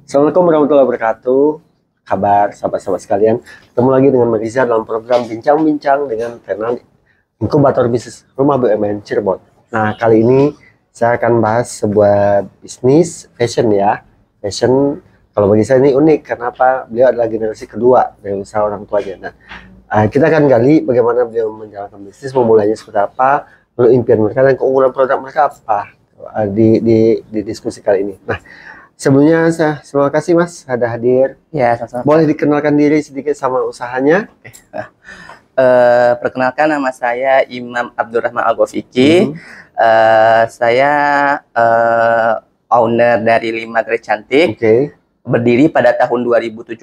Assalamualaikum warahmatullahi wabarakatuh. Kabar sahabat-sahabat sekalian. Ketemu lagi dengan Mariza dalam program Bincang-Bincang dengan Fernand, Inkubator Bisnis Rumah BUMN Cirebon. Nah, kali ini saya akan bahas sebuah bisnis fashion ya. Fashion, kalau bagi saya ini unik. Kenapa? Beliau adalah generasi kedua dari usaha orang tuanya. Nah, kita akan gali bagaimana beliau menjalankan bisnis, memulainya seperti apa, lalu impian mereka dan keunggulan produk mereka apa di diskusi kali ini. Nah, sebelumnya terima kasih Mas ada hadir. Ya, sama-sama. Boleh dikenalkan diri sedikit sama usahanya? Perkenalkan, nama saya Imam Abdurrahman Al-Gofiki. Saya owner dari 5 Gerai Cantik. Berdiri pada tahun 2017,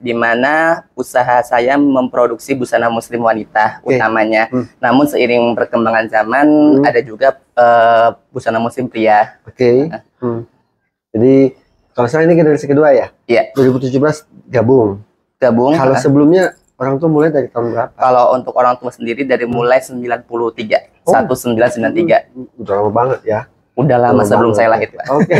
di mana usaha saya memproduksi busana muslim wanita utamanya. Namun seiring perkembangan zaman ada juga busana muslim pria. Jadi kalau saya ini generasi kedua ya? Iya. 2017 gabung. Kalau sebelumnya orang tua mulai dari tahun berapa? Kalau untuk orang tua sendiri dari mulai 93, 1993. Udah lama banget ya? Udah lama sebelum saya lahir. Oke,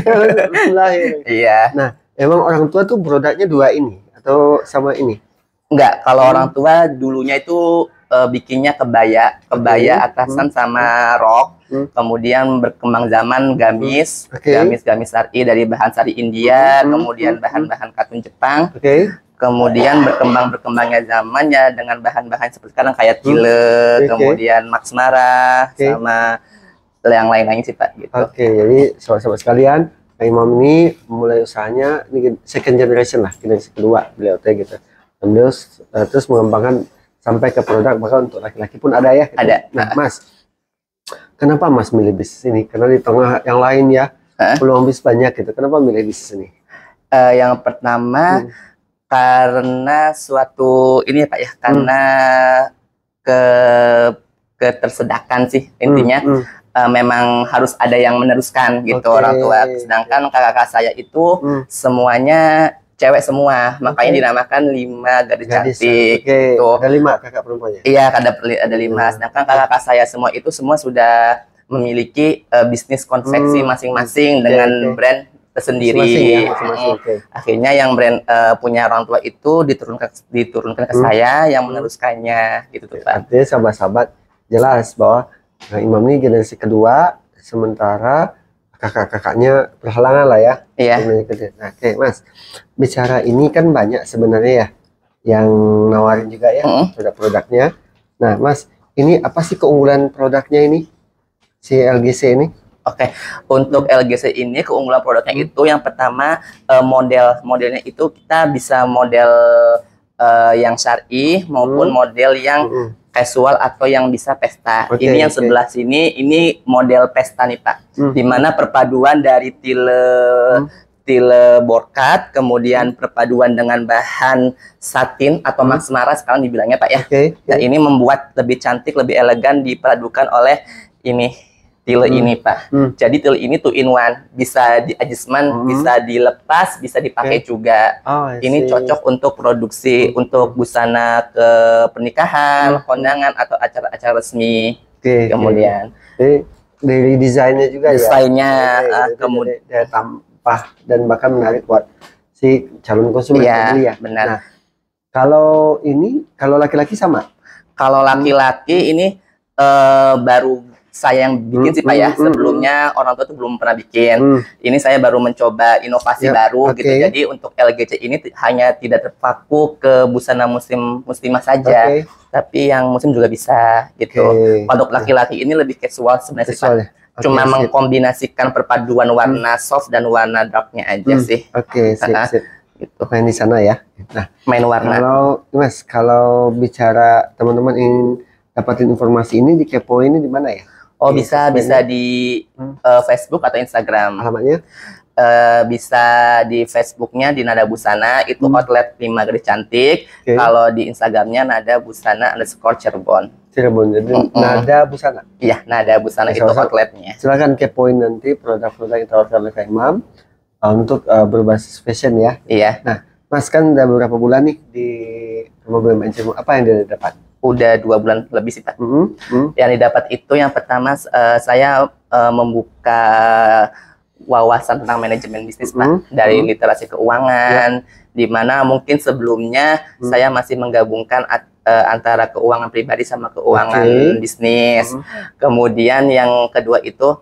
lahir. Iya. Nah, emang orang tua tuh produknya dua ini atau sama ini? Enggak, kalau orang tua dulunya itu bikinnya kebaya atasan sama rok. Kemudian berkembang zaman gamis, gamis syari dari bahan sari India, kemudian bahan-bahan katun Jepang. Kemudian berkembangnya zaman ya dengan bahan-bahan seperti sekarang kayak tile, kemudian Max Mara, sama yang lain-lain sih Pak. Gitu. Jadi sobat-sobat sekalian, Imam ini mulai usahanya ini second generation lah, generasi kedua beliau gitu. Dan beliau terus mengembangkan sampai ke produk bahkan untuk laki-laki pun ada ya. Gitu. Ada. Nah, Mas, kenapa Mas milih bisnis ini? Karena di tengah yang lain ya peluang bisnis banyak gitu. Kenapa milih bisnis ini? Yang pertama karena suatu ini ya Pak ya, karena ketersediaan sih intinya. Memang harus ada yang meneruskan gitu orang tua. Sedangkan kakak saya itu semuanya cewek semua, makanya dinamakan 5 Gadis Cantik. Gitu. Ada 5 kakak perempuannya? Iya, ada 5. Sedangkan kakak saya semua itu semua sudah memiliki bisnis konveksi masing-masing dengan brand tersendiri. Akhirnya yang brand punya orang tua itu diturunkan ke saya yang meneruskannya gitu tuh Pak. Artinya sahabat-sahabat jelas bahwa Imam ini generasi kedua, sementara kakak-kakaknya berhalangan lah ya. Iya. Nah, Mas, bicara ini kan banyak sebenarnya ya yang nawarin juga ya produk-produknya. Nah, Mas, ini apa sih keunggulan produknya ini si LGC ini? Untuk LGC ini keunggulan produknya itu yang pertama modelnya itu kita bisa model yang syar'i maupun model yang casual atau yang bisa pesta. Ini yang sebelah sini, ini model pesta nih Pak. Dimana perpaduan dari tile borkat, kemudian perpaduan dengan bahan satin atau Max Mara sekarang dibilangnya Pak ya. Nah, ini membuat lebih cantik, lebih elegan dipadukan oleh ini tile ini Pak. Jadi tile ini 2 in 1, bisa di adjustment, bisa dilepas, bisa dipakai juga. Ini cocok untuk produksi untuk busana ke pernikahan, kondangan atau acara-acara resmi. Kemudian dari desainnya juga desainnya kemudian tampak dan bahkan menarik buat si calon konsumen ya. Benar. Nah, kalau laki-laki sama? Kalau laki-laki ini baru saya yang bikin sih Pak ya. Sebelumnya orang tua tuh belum pernah bikin. Ini saya baru mencoba inovasi baru gitu. Jadi untuk LGC ini hanya tidak terpaku ke busana muslimah saja, tapi yang muslim juga bisa gitu. Untuk laki-laki ini lebih casual sebenarnya sih Pak. Cuma mengkombinasikan perpaduan warna soft dan warna darknya aja sih. Sip. Gitu. Main di sana ya. Nah, main warna. Kalau bicara teman-teman ingin dapatin informasi ini dikepoin ini di mana ya? Bisa di Facebook atau Instagram. Alamatnya? Bisa di Facebooknya di Nada Busana, itu outlet 5 Gadis Cantik. Kalau di Instagramnya Nada Busana _Cirebon. Jadi Nada Busana? Iya, Nada Busana itu outletnya. Silakan kepoin nanti produk-produk yang ditawarkan oleh Kak Imam untuk berbasis fashion ya. Iya. Nah, Mas kan udah beberapa bulan nih di Rumah BUMN Cirebon, apa yang dia dapat? Udah 2 bulan lebih sih Pak. Yang didapat itu yang pertama saya membuka wawasan tentang manajemen bisnis, Pak, dari literasi keuangan, di mana mungkin sebelumnya saya masih menggabungkan antara keuangan pribadi sama keuangan bisnis. Kemudian yang kedua itu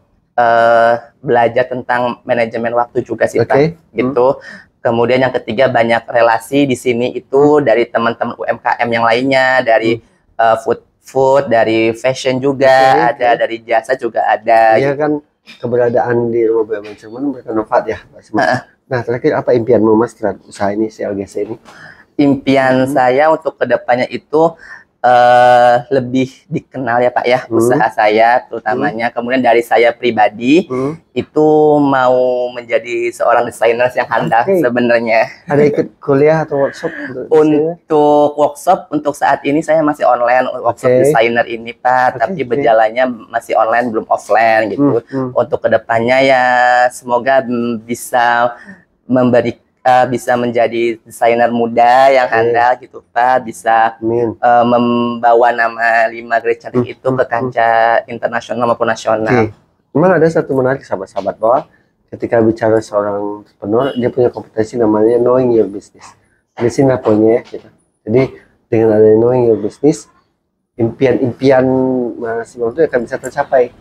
belajar tentang manajemen waktu juga sih, Pak, gitu. Kemudian yang ketiga banyak relasi di sini itu dari teman-teman UMKM yang lainnya, dari food, dari fashion juga ada, dari jasa juga ada. Iya kan, keberadaan di Rumah BUMN Cirebon bermanfaat ya, Mas. Nah, terakhir apa impianmu, Mas, terhadap usaha ini, si LGC ini? Impian saya untuk kedepannya itu lebih dikenal ya, Pak, ya, usaha saya terutamanya. Kemudian dari saya pribadi itu mau menjadi seorang desainer yang handal sebenarnya. Ada ikut kuliah atau workshop? Untuk workshop untuk saat ini saya masih online workshop desainer ini, Pak, tapi berjalannya masih online belum offline gitu. Untuk kedepannya ya semoga bisa bisa menjadi desainer muda yang handal gitu, Pak, bisa membawa nama 5 Gereja Cantik itu ke kancah internasional maupun nasional. Memang ada satu menarik, sahabat-sahabat, bahwa ketika bicara seorang entrepreneur, dia punya kompetensi namanya knowing your business. Di sini punya gitu. Jadi dengan adanya knowing your business, impian-impian Mas Imam itu akan bisa tercapai.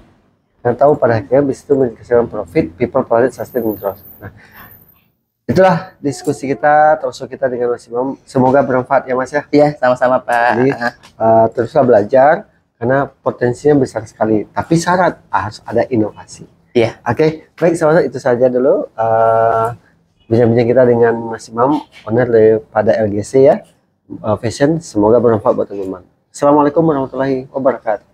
Nah, tahu pada akhirnya bisnis itu menghasilkan profit, people, planet, sustain, and growth. Nah, itulah diskusi kita, talkshow kita dengan Mas Imam. Semoga bermanfaat ya, Mas ya. Iya, sama-sama, Pak. Jadi teruslah belajar karena potensinya besar sekali. Tapi syarat harus ada inovasi. Iya. Oke, baik sahabat, itu saja dulu bincang-bincang kita dengan Mas Imam, owner daripada LGC ya, Fashion. Semoga bermanfaat buat teman-teman. Assalamualaikum warahmatullahi wabarakatuh.